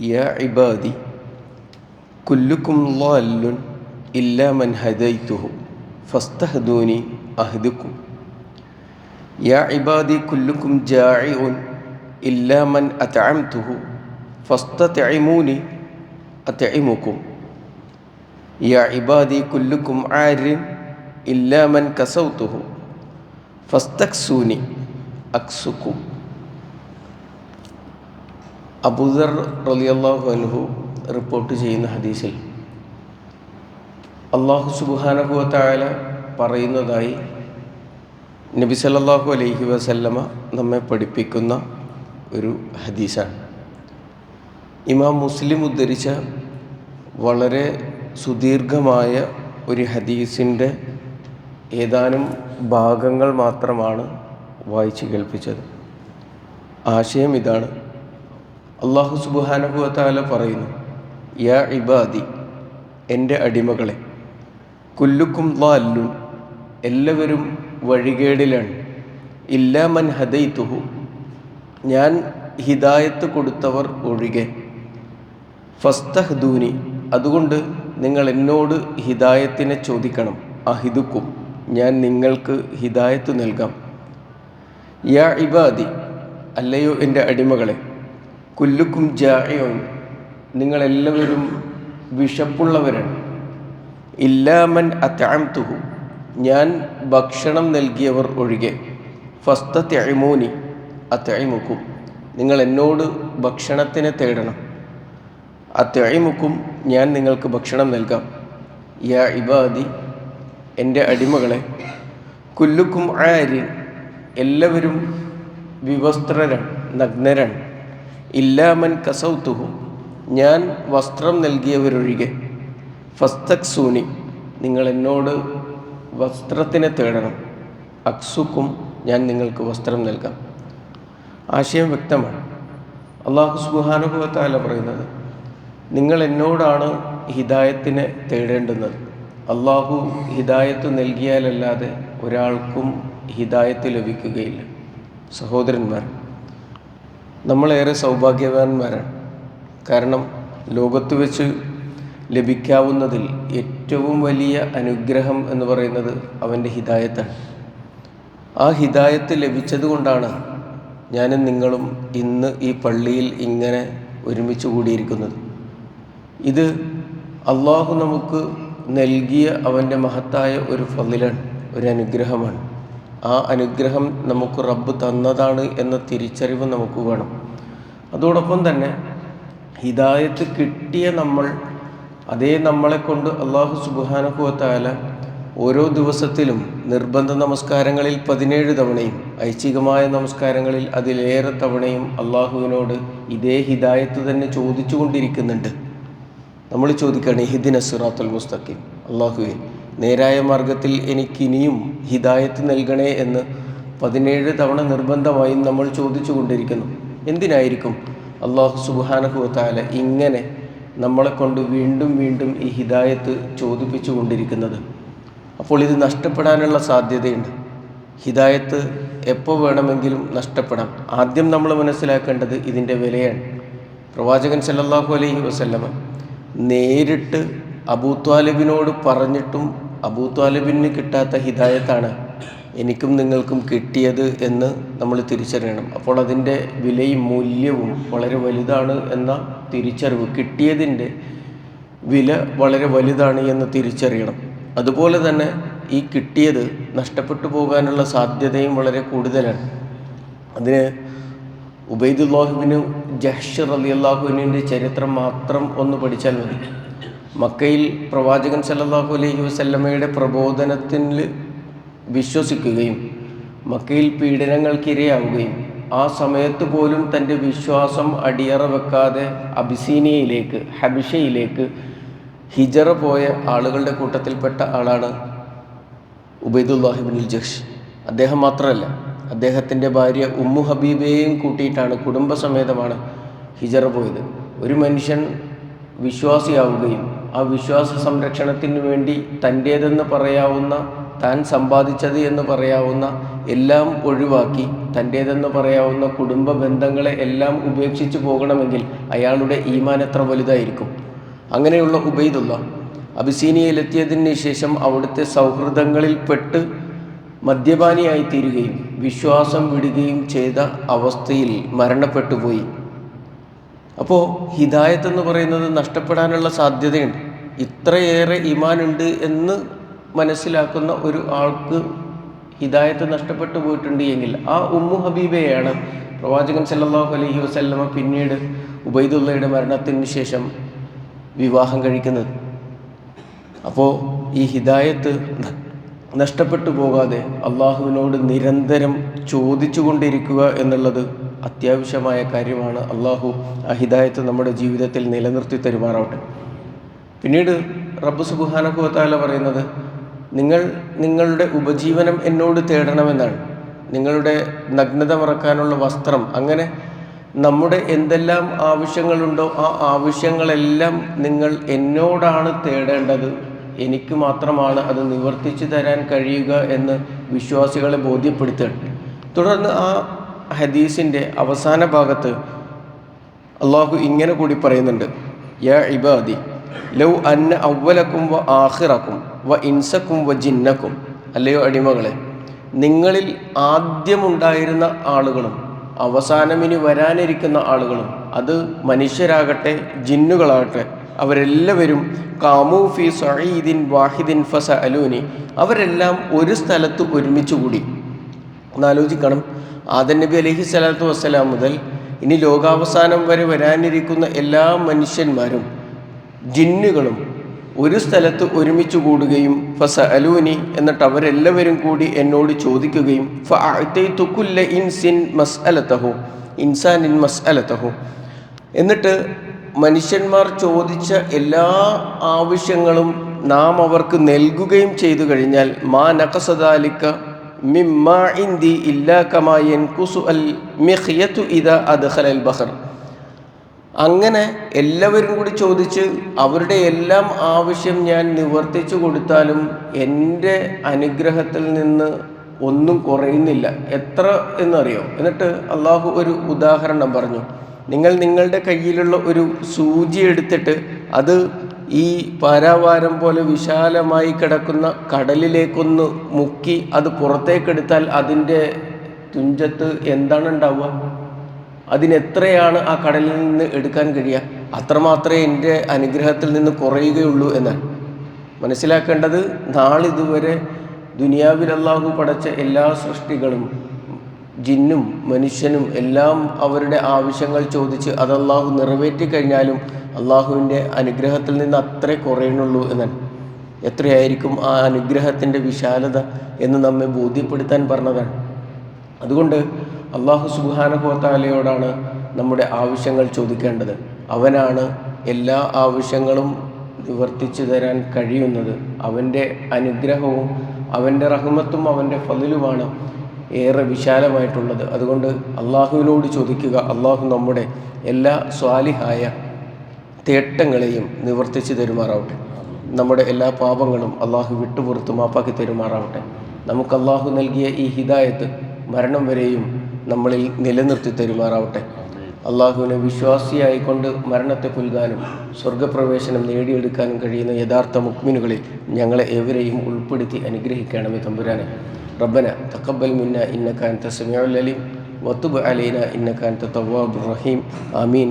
യാ ഇബാദി കുല്ലുക്കും ളാല്ലുൻ ഇല്ലാ മൻ ഹദൈതുഹു ഫസ്തഹ്ദൂനി അഹ്ദുക്കും. യാ ഇബാദി കുല്ലുക്കും ജാഇഉൻ ഇല്ലാ മൻ അത്അംതുഹു ഫസ്തത്ഇമൂനി അത്ഇമുക്കും. യാ ഇബാദി കുല്ലുക്കും ആരിൻ ഇല്ലാ മൻ കസൗതുഹു ഫസ്തക്സൂനി അക്സുക്കും. അബൂദർ റളിയല്ലാഹു അൻഹു റിപ്പോർട്ട് ചെയ്യുന്ന ഹദീസിൽ അല്ലാഹു സുബ്ഹാനഹു വ തആല പറയുന്നതായി നബി സല്ലല്ലാഹു അലൈഹി വസല്ലമ നമ്മെ പഠിപ്പിക്കുന്ന ഒരു ഹദീസാണ്. ഇമാം മുസ്ലിം ഉദ്ധരിച്ച വളരെ സുദീർഘമായ ഒരു ഹദീസിൻ്റെ ഏതാനും ഭാഗങ്ങൾ മാത്രമാണ് വായിച്ച് കേൾപ്പിച്ചത്. ആശയം ഇതാണ്: അല്ലാഹു സുബ്ഹാനഹു വ തആല പറയുന്നു, യാ ഇബാദി, എൻ്റെ അടിമകളെ, കുല്ലുക്കും ളാല്ലുൻ, എല്ലാവരും വഴികേടിലാണ്, ഇല്ലാ മൻ ഹദൈതുഹു, ഞാൻ ഹിദായത്ത് കൊടുത്തവർ ഒഴികെ, ഫസ്തഹ്ദൂനി, അതുകൊണ്ട് നിങ്ങൾ എന്നോട് ഹിദായത്തിനെ ചോദിക്കണം, അഹിദുക്കും, ഞാൻ നിങ്ങൾക്ക് ഹിദായത്ത് നൽകാം. യാ ഇബാദി, അല്ലയോ എൻ്റെ അടിമകളെ, കുല്ലുക്കും ജാഇഉൻ, നിങ്ങളെല്ലാവരും വിശപ്പുള്ളവരാണ്, ഇല്ലാ മൻ അത്അംതുഹു, ഞാൻ ഭക്ഷണം നൽകിയവർ ഒഴികെ, ഫസ്തത്ഇമൂനി അത്ഇമുക്കും, നിങ്ങൾ എന്നോട് ഭക്ഷണത്തിനെ തേടണം, അത്ഇമുക്കും, ഞാൻ നിങ്ങൾക്ക് ഭക്ഷണം നൽകാം. യാ ഇബാദി, എൻ്റെ അടിമകളെ, കുല്ലുക്കും ആരിൻ, എല്ലാവരും വിവസ്ത്രരാണ്, നഗ്നരാണ്, ഇല്ലാ മൻ കസൗതുഹു, ഞാൻ വസ്ത്രം നൽകിയവരൊഴികെ, ഫസ്തക്സൂനി, നിങ്ങൾ എന്നോട് വസ്ത്രത്തിനെ തേടണം, അക്സുക്കും, ഞാൻ നിങ്ങൾക്ക് വസ്ത്രം നൽകാം. ആശയം വ്യക്തമാണ്. അല്ലാഹു സുബ്ഹാനഹു വ തആല പറയുന്നത്, നിങ്ങൾ എന്നോടാണ് ഹിദായത്തിനെ തേടേണ്ടുന്നത്. അല്ലാഹു ഹിദായത്ത് നൽകിയാലല്ലാതെ ഒരാൾക്കും ഹിദായത്ത് ലഭിക്കുകയില്ല. സഹോദരന്മാർ, നമ്മളേറെ സൗഭാഗ്യവാന്മാരാണ്. കാരണം ലോകത്ത് വെച്ച് ലഭിക്കാവുന്നതിൽ ഏറ്റവും വലിയ അനുഗ്രഹം എന്ന് പറയുന്നത് അവൻ്റെ ഹിദായത്താണ്. ആ ഹിദായത്ത് ലഭിച്ചതുകൊണ്ടാണ് ഞാനും നിങ്ങളും ഇന്ന് ഈ പള്ളിയിൽ ഇങ്ങനെ ഒരുമിച്ച് കൂടിയിരിക്കുന്നത്. ഇത് അള്ളാഹു നമുക്ക് നൽകിയ അവൻ്റെ മഹത്തായ ഒരു ഫളിലാണ്, ഒരു അനുഗ്രഹമാണ്. ആ അനുഗ്രഹം നമുക്ക് റബ്ബ് തന്നതാണ് എന്ന തിരിച്ചറിവ് നമുക്ക് വേണം. അതോടൊപ്പം തന്നെ ഹിദായത്ത് കിട്ടിയ നമ്മൾ, അതേ നമ്മളെ കൊണ്ട് അല്ലാഹു സുബ്ഹാനഹു വ തആല ഓരോ ദിവസത്തിലും നിർബന്ധ നമസ്കാരങ്ങളിൽ 17 തവണയും ഐച്ഛികമായ നമസ്കാരങ്ങളിൽ അതിലേറെ തവണയും അള്ളാഹുവിനോട് ഇതേ ഹിദായത്ത് തന്നെ ചോദിച്ചു കൊണ്ടിരിക്കുന്നുണ്ട്. നമ്മൾ ചോദിക്കുകയാണ്, ഇഹ്ദിന സിറാത്തുൽ മുസ്തഖീം, അള്ളാഹുവേ, നേരായ മാർഗത്തിൽ എനിക്കിനിയും ഹിദായത്ത് നൽകണേ എന്ന് 17 തവണ നിർബന്ധമായും നമ്മൾ ചോദിച്ചു കൊണ്ടിരിക്കുന്നു. എന്തിനായിരിക്കും അല്ലാഹു സുബ്ഹാനഹു വ തആല ഇങ്ങനെ നമ്മളെ കൊണ്ട് വീണ്ടും വീണ്ടും ഈ ഹിദായത്ത് ചോദിപ്പിച്ചു കൊണ്ടിരിക്കുന്നത്? അപ്പോൾ ഇത് നഷ്ടപ്പെടാനുള്ള സാധ്യതയുണ്ട്. ഹിദായത്ത് എപ്പോൾ വേണമെങ്കിലും നഷ്ടപ്പെടാം. ആദ്യം നമ്മൾ മനസ്സിലാക്കേണ്ടത് ഇതിൻ്റെ വിലയാണ്. പ്രവാചകൻ സല്ലല്ലാഹു അലൈഹി വസല്ലമ നേരിട്ട് അബൂത്വാലിബിനോട് പറഞ്ഞിട്ടും അബൂത്വാലിബിന് കിട്ടാത്ത ഹിദായത്താണ് എനിക്കും നിങ്ങൾക്കും കിട്ടിയത് എന്ന് നമ്മൾ തിരിച്ചറിയണം. അപ്പോൾ അതിൻ്റെ വിലയും മൂല്യവും വളരെ വലുതാണ് എന്ന തിരിച്ചറിവ്, കിട്ടിയതിൻ്റെ വില വളരെ വലുതാണ് എന്ന് തിരിച്ചറിയണം. അതുപോലെ തന്നെ ഈ കിട്ടിയത് നഷ്ടപ്പെട്ടു പോകാനുള്ള സാധ്യതയും വളരെ കൂടുതലാണ്. അതിന് ഉബൈദുല്ലാഹ് ഇബ്നു ജഹ്ഷ് റളിയല്ലാഹു അൻഹുവിൻ്റെ ചരിത്രം മാത്രം ഒന്ന് പഠിച്ചാൽ മതി. മക്കയിൽ പ്രവാചകൻ സല്ലല്ലാഹു അലൈഹി വസല്ലമയുടെ പ്രബോധനത്തിൽ വിശ്വസിക്കുകയും മക്കയിൽ പീഡനങ്ങൾക്കിരയാവുകയും ആ സമയത്ത് പോലും തൻ്റെ വിശ്വാസം അടിയറ വെക്കാതെ അബിസീനിയയിലേക്ക്, ഹബിഷയിലേക്ക് ഹിജറ പോയ ആളുകളുടെ കൂട്ടത്തിൽപ്പെട്ട ആളാണ് ഉബൈദുല്ലാഹ് ഇബ്നുൽ ജഹ്ഷ്. അദ്ദേഹം മാത്രമല്ല, അദ്ദേഹത്തിൻ്റെ ഭാര്യ ഉമ്മു ഹബീബയെയും കൂട്ടിയിട്ടാണ്, കുടുംബസമേതമാണ് ഹിജറ പോയത്. ഒരു മനുഷ്യൻ വിശ്വാസിയാവുകയും ആ വിശ്വാസ സംരക്ഷണത്തിന് വേണ്ടി തൻ്റേതെന്ന് പറയാവുന്ന താൻ സമ്പാദിച്ചത് എന്ന് പറയാവുന്ന എല്ലാം ഒഴിവാക്കി തൻ്റേതെന്ന് പറയാവുന്ന കുടുംബ ബന്ധങ്ങളെ എല്ലാം ഉപേക്ഷിച്ച് പോകണമെങ്കിൽ അയാളുടെ ഈമാൻ എത്ര വലുതായിരിക്കും. അങ്ങനെയുള്ള ഉബൈദുള്ള അബിസീനിയയിലെത്തിയതിന് ശേഷം അവിടുത്തെ സൗഹൃദങ്ങളിൽപ്പെട്ട് മദ്യപാനിയായി തീരുകയും വിശ്വാസം വിടുകയും ചെയ്ത അവസ്ഥയിൽ മരണപ്പെട്ടു പോയി. അപ്പോൾ ഹിദായത്ത് എന്ന് പറയുന്നത് നഷ്ടപ്പെടാനുള്ള സാധ്യതയുണ്ട്. ഇത്രയേറെ ഈമാനുണ്ട് എന്ന് മനസ്സിലാക്കുന്ന ഒരു ആൾക്ക് ഹിദായത്ത് നഷ്ടപ്പെട്ടു പോയിട്ടുണ്ട് എങ്കിൽ ആ ഉമ്മു ഹബീബയെയാണ് പ്രവാചകൻ സല്ലല്ലാഹു അലൈഹി വസല്ലമ പിന്നീട് ഉബൈദുള്ളയുടെ മരണത്തിന് ശേഷം വിവാഹം കഴിക്കുന്നത്. അപ്പോൾ ഈ ഹിദായത്ത് നഷ്ടപ്പെട്ടു പോകാതെ അള്ളാഹുവിനോട് നിരന്തരം ചോദിച്ചു കൊണ്ടിരിക്കുക എന്നുള്ളത് അത്യാവശ്യമായ കാര്യമാണ്. അള്ളാഹു ആ ഹിദായത്ത് നമ്മുടെ ജീവിതത്തിൽ നിലനിർത്തി തരുമാറാവട്ടെ. പിന്നീട് റബ്ബ് സുബ്ഹാനഹു വ തആല പറയുന്നത്, നിങ്ങൾ നിങ്ങളുടെ ഉപജീവനം എന്നോട് തേടണമെന്നാണ്. നിങ്ങളുടെ നഗ്നത മറക്കാനുള്ള വസ്ത്രം, അങ്ങനെ നമ്മുടെ എന്തെല്ലാം ആവശ്യങ്ങളുണ്ടോ ആ ആവശ്യങ്ങളെല്ലാം നിങ്ങൾ എന്നോടാണ് തേടേണ്ടത്. എനിക്ക് മാത്രമാണ് അത് നിവർത്തിച്ചു തരാൻ കഴിയുക എന്ന് വിശ്വാസികളെ ബോധ്യപ്പെടുത്തുകയാണ്. തുടർന്ന് ആ ഹദീസിൻ്റെ അവസാന ഭാഗത്ത് അള്ളാഹു ഇങ്ങനെ കൂടി പറയുന്നുണ്ട്, യാ ഇബാദി ലൗ അന്ന അവ്വലക്കും വ ആഖിറക്കും വ ഇൻസക്കും വ ജിന്നക്കും. അല്ലയോ അടിമകളെ, നിങ്ങളിൽ ആദ്യമുണ്ടായിരുന്ന ആളുകളും അവസാനമിനി വരാനിരിക്കുന്ന ആളുകളും, അത് മനുഷ്യരാകട്ടെ ജിന്നുകളാകട്ടെ, അവരെല്ലാവരും കാമൂ ഫി സഈദിൻ വാഹിദിൻ ഫസഅലൂനി, അവരെല്ലാം ഒരു സ്ഥലത്ത് ഒരുമിച്ച് കൂടി. ഒന്നാലോചിക്കണം, ആദം നബി അലൈഹി സ്വലാത്തു വസ്സലാം മുതൽ ഇനി ലോകാവസാനം വരെ വരാനിരിക്കുന്ന എല്ലാ മനുഷ്യന്മാരും ജിന്നുകളും ഒരു സ്ഥലത്ത് ഒരുമിച്ച് കൂടുകയും ഫസഅലൂനി, എന്നിട്ട് അവരെല്ലാവരും കൂടി എന്നോട് ചോദിക്കുകയും ഫഅഅതൈതു കുല്ല ഇൻസിൻ മസ്അലതഹു, ഇൻസാനിൻ മസ്അലതഹു, എന്നിട്ട് മനുഷ്യന്മാർ ചോദിച്ച എല്ലാ ആവശ്യങ്ങളും നാം അവർക്ക് നൽകുകയും ചെയ്തു കഴിഞ്ഞാൽ മാ നഖസദാലിക മിമ്മാ ഇൻദി ഇല്ലാ കമാ യൻകുസു അൽ മിഖ്യതു ഇദാ അദ്ഖലൽ ബഹർ. അങ്ങനെ എല്ലാവരും കൂടി ചോദിച്ച് അവരുടെ എല്ലാം ആവശ്യം ഞാൻ നിവർത്തിച്ചു കൊടുത്താലും എൻ്റെ അനുഗ്രഹത്തിൽ നിന്ന് ഒന്നും കുറയുന്നില്ല. എത്ര എന്നറിയോ? എന്നിട്ട് അള്ളാഹു ഒരു ഉദാഹരണം പറഞ്ഞു. നിങ്ങൾ നിങ്ങളുടെ കയ്യിലുള്ള ഒരു സൂചി എടുത്തിട്ട് അത് ഈ പാരാവാരം പോലെ വിശാലമായി കിടക്കുന്ന കടലിലേക്കൊന്ന് മുക്കി അത് പുറത്തേക്കെടുത്താൽ അതിൻ്റെ തുഞ്ചത്ത് എന്താണ് ഉണ്ടാവുക? അതിനെത്രയാണ് ആ കടലിൽ നിന്ന് എടുക്കാൻ കഴിയുക? അത്രമാത്രമേ എൻ്റെ അനുഗ്രഹത്തിൽ നിന്ന് കുറയുകയുള്ളൂ എന്നാണ് മനസ്സിലാക്കേണ്ടത്. നാളിതുവരെ ദുനിയാവിൽ അല്ലാഹു പടച്ച എല്ലാ സൃഷ്ടികളും, ജിന്നും മനുഷ്യനും എല്ലാം അവരുടെ ആവശ്യങ്ങൾ ചോദിച്ച് അത് അല്ലാഹു നിറവേറ്റി കഴിഞ്ഞാലും അള്ളാഹുവിൻ്റെ അനുഗ്രഹത്തിൽ നിന്ന് അത്രേ കുറയുന്നുള്ളൂ എന്നാണ്. എത്രയായിരിക്കും ആ അനുഗ്രഹത്തിൻ്റെ വിശാലത എന്ന് നമ്മെ ബോധ്യപ്പെടുത്താൻ പറഞ്ഞതാണ്. അതുകൊണ്ട് അള്ളാഹു സുബ്ഹാനഹു വ തആലയോടാണ് നമ്മുടെ ആവശ്യങ്ങൾ ചോദിക്കേണ്ടത്. അവനാണ് എല്ലാ ആവശ്യങ്ങളും നിവർത്തിച്ചു തരാൻ കഴിയുന്നത്. അവൻ്റെ അനുഗ്രഹവും അവൻ്റെ റഹ്മത്തും അവൻ്റെ ഫളിലുമാണ് ഏറെ വിശാലമായിട്ടുള്ളത്. അതുകൊണ്ട് അള്ളാഹുവിനോട് ചോദിക്കുക. അള്ളാഹു നമ്മുടെ എല്ലാ സ്വാലിഹായ തേട്ടങ്ങളെയും നിവർത്തിച്ചു തരുമാറാവട്ടെ. നമ്മുടെ എല്ലാ പാപങ്ങളും അള്ളാഹു വിട്ടുപുറത്ത് മാപ്പാക്കി തരുമാറാവട്ടെ. നമുക്ക് അള്ളാഹു നൽകിയ ഈ ഹിദായത്ത് മരണം വരെയും നമ്മളിൽ നിലനിർത്തി തരുമാറാവട്ടെ. അള്ളാഹുവിനെ വിശ്വാസിയായിക്കൊണ്ട് മരണത്തെ പുൽകാനും സ്വർഗപ്രവേശനം നേടിയെടുക്കാനും കഴിയുന്ന യഥാർത്ഥ മുഅ്മിനുകളിൽ ഞങ്ങളെ ഏവരെയും ഉൾപ്പെടുത്തി അനുഗ്രഹിക്കണമേ തമ്പുരാനെ. റബ്ബന തഖബ്ബൽ മിന്നാ ഇന്നക അൻത സമീഉൽ അലീം വതുബ് അലൈനാ ഇന്നക അൻത തവ്വാബുർ റഹീം. ആമീൻ.